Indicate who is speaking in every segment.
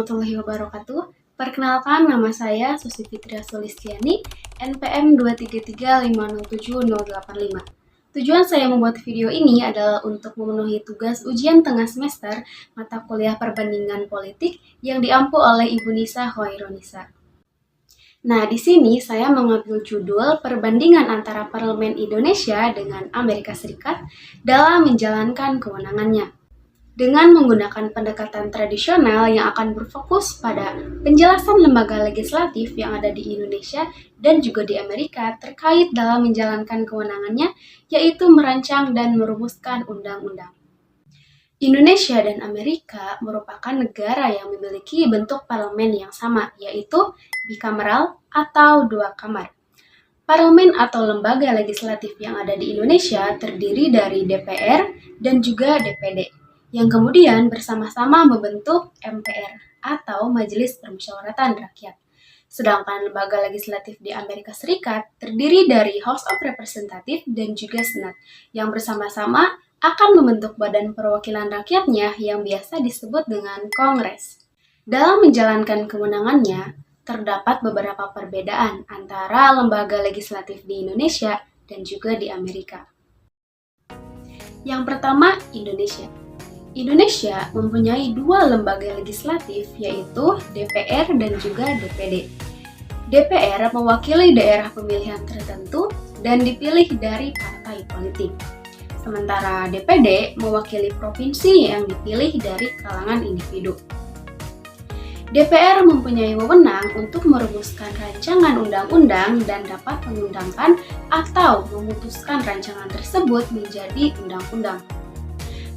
Speaker 1: warahmatullahi wabarakatuh. Perkenalkan, nama saya Susi Fitria Sulistiani, NPM 233507085. Tujuan saya membuat video ini adalah untuk memenuhi tugas ujian tengah semester mata kuliah perbandingan politik yang diampu oleh Ibu Nisa Hoironisa. Nah, di sini saya mengambil judul perbandingan antara Parlemen Indonesia dengan Amerika Serikat dalam menjalankan kewenangannya. Dengan menggunakan pendekatan tradisional yang akan berfokus pada penjelasan lembaga legislatif yang ada di Indonesia dan juga di Amerika terkait dalam menjalankan kewenangannya, yaitu merancang dan merumuskan undang-undang. Indonesia dan Amerika merupakan negara yang memiliki bentuk parlemen yang sama, yaitu bikameral atau dua kamar. Parlemen atau lembaga legislatif yang ada di Indonesia terdiri dari DPR dan juga DPD, yang kemudian bersama-sama membentuk MPR atau Majelis Permusyawaratan Rakyat. Sedangkan lembaga legislatif di Amerika Serikat terdiri dari House of Representatives dan juga Senat, yang bersama-sama akan membentuk badan perwakilan rakyatnya yang biasa disebut dengan Kongres. Dalam menjalankan kewenangannya, terdapat beberapa perbedaan antara lembaga legislatif di Indonesia dan juga di Amerika. Yang pertama, Indonesia. Indonesia mempunyai dua lembaga legislatif, yaitu DPR dan juga DPD. DPR mewakili daerah pemilihan tertentu dan dipilih dari partai politik. Sementara DPD mewakili provinsi yang dipilih dari kalangan individu. DPR mempunyai wewenang untuk merumuskan rancangan undang-undang dan dapat mengundangkan atau memutuskan rancangan tersebut menjadi undang-undang.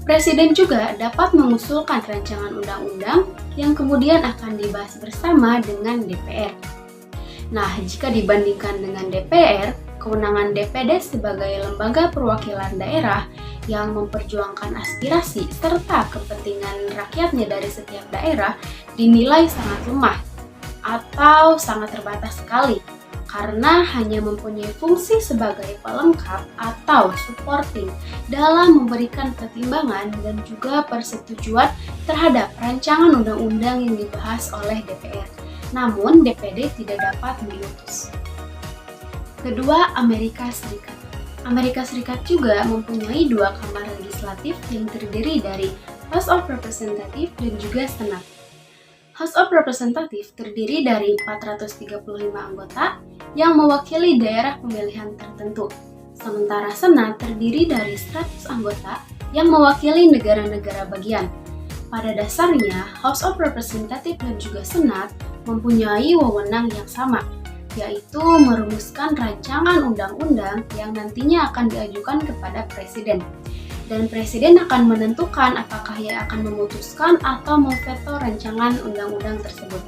Speaker 1: Presiden juga dapat mengusulkan rancangan undang-undang yang kemudian akan dibahas bersama dengan DPR. Nah, jika dibandingkan dengan DPR, kewenangan DPD sebagai lembaga perwakilan daerah yang memperjuangkan aspirasi serta kepentingan rakyatnya dari setiap daerah dinilai sangat lemah atau sangat terbatas sekali, karena hanya mempunyai fungsi sebagai pelengkap atau supporting dalam memberikan pertimbangan dan juga persetujuan terhadap rancangan undang-undang yang dibahas oleh DPR. Namun, DPD tidak dapat diutus. Kedua, Amerika Serikat. Amerika Serikat juga mempunyai dua kamar legislatif yang terdiri dari House of Representatives dan juga Senat. House of Representatives terdiri dari 435 anggota yang mewakili daerah pemilihan tertentu. Sementara Senat terdiri dari 100 anggota yang mewakili negara-negara bagian. Pada dasarnya, House of Representatives dan juga Senat mempunyai wewenang yang sama, yaitu merumuskan rancangan undang-undang yang nantinya akan diajukan kepada Presiden. Dan Presiden akan menentukan apakah ia akan memutuskan atau memveto rancangan undang-undang tersebut.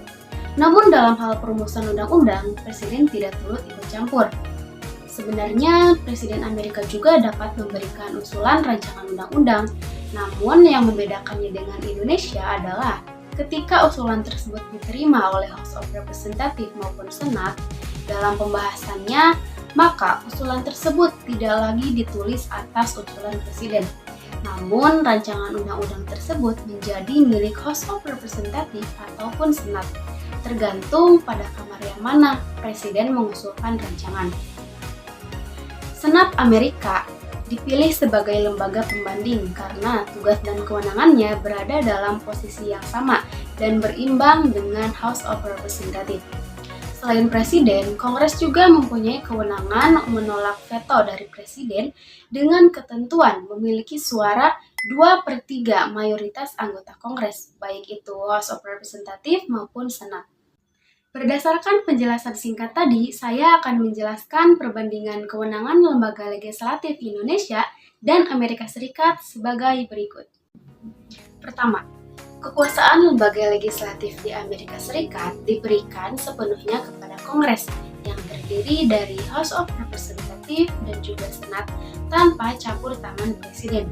Speaker 1: Namun dalam hal perumusan undang-undang, Presiden tidak turut ikut campur. Sebenarnya, Presiden Amerika juga dapat memberikan usulan rancangan undang-undang, namun yang membedakannya dengan Indonesia adalah ketika usulan tersebut diterima oleh House of Representatives maupun Senat, dalam pembahasannya, maka usulan tersebut tidak lagi ditulis atas usulan Presiden. Namun, rancangan undang-undang tersebut menjadi milik House of Representatives ataupun Senat, tergantung pada kamar yang mana Presiden mengusulkan rancangan. Senat Amerika dipilih sebagai lembaga pembanding karena tugas dan kewenangannya berada dalam posisi yang sama dan berimbang dengan House of Representatives. Selain Presiden, Kongres juga mempunyai kewenangan menolak veto dari Presiden dengan ketentuan memiliki suara 2/3 mayoritas anggota Kongres, baik itu House of Representatives maupun Senat. Berdasarkan penjelasan singkat tadi, saya akan menjelaskan perbandingan kewenangan lembaga legislatif Indonesia dan Amerika Serikat sebagai berikut. Pertama, kekuasaan lembaga legislatif di Amerika Serikat diberikan sepenuhnya kepada Kongres yang terdiri dari House of Representatives dan juga Senat tanpa campur tangan Presiden.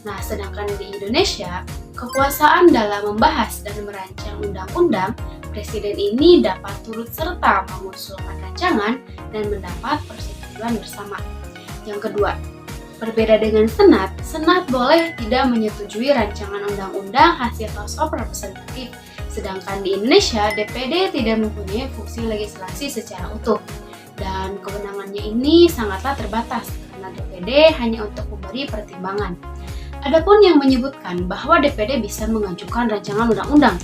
Speaker 1: Nah, sedangkan di Indonesia, kekuasaan dalam membahas dan merancang undang-undang, Presiden ini dapat turut serta mengusulkan rancangan dan mendapat persetujuan bersama. Yang kedua, berbeda dengan Senat boleh tidak menyetujui rancangan undang-undang hasil House of Representatives Sedangkan di Indonesia, DPD tidak mempunyai fungsi legislasi secara utuh. Dan kewenangannya ini sangatlah terbatas karena DPD hanya untuk memberi pertimbangan. Adapun yang menyebutkan bahwa DPD bisa mengajukan rancangan undang-undang,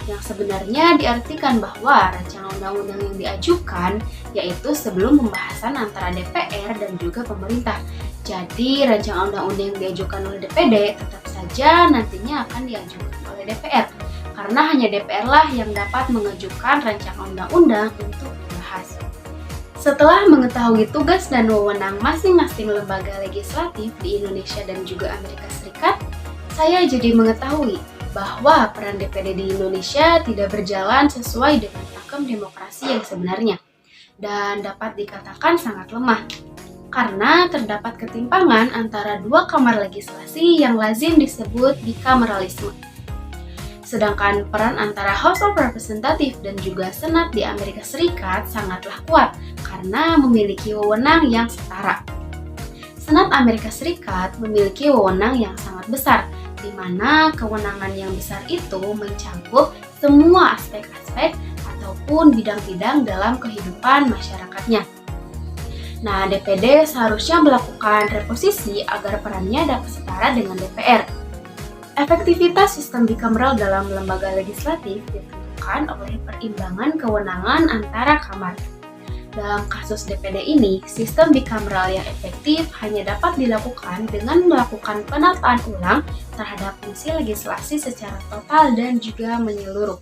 Speaker 1: yang sebenarnya diartikan bahwa rancangan undang-undang yang diajukan yaitu sebelum pembahasan antara DPR dan juga pemerintah. Jadi rancangan undang-undang yang diajukan oleh DPD tetap saja nantinya akan diajukan oleh DPR, karena hanya DPR lah yang dapat mengajukan rancangan undang-undang untuk dibahas. Setelah mengetahui tugas dan wewenang masing-masing lembaga legislatif di Indonesia dan juga Amerika Serikat, saya jadi mengetahui bahwa peran DPD di Indonesia tidak berjalan sesuai dengan pakem demokrasi yang sebenarnya dan dapat dikatakan sangat lemah karena terdapat ketimpangan antara dua kamar legislasi yang lazim disebut bikameralisme. Sedangkan peran antara House of Representatives dan juga Senat di Amerika Serikat sangatlah kuat karena memiliki wewenang yang setara. Senat Amerika Serikat memiliki wewenang yang sangat besar, di mana kewenangan yang besar itu mencakup semua aspek-aspek ataupun bidang-bidang dalam kehidupan masyarakatnya. Nah, DPD seharusnya melakukan reposisi agar perannya dapat setara dengan DPR. Efektivitas sistem bikameral dalam lembaga legislatif ditentukan oleh perimbangan kewenangan antara kamar. Dalam kasus DPD ini, sistem bikameral yang efektif hanya dapat dilakukan dengan melakukan penataan ulang terhadap fungsi legislasi secara total dan juga menyeluruh.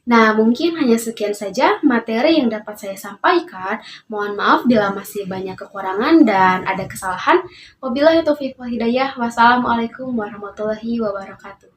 Speaker 1: Nah, mungkin hanya sekian saja materi yang dapat saya sampaikan. Mohon maaf bila masih banyak kekurangan dan ada kesalahan. Wabillahi taufiq wal hidayah. Wassalamualaikum warahmatullahi wabarakatuh.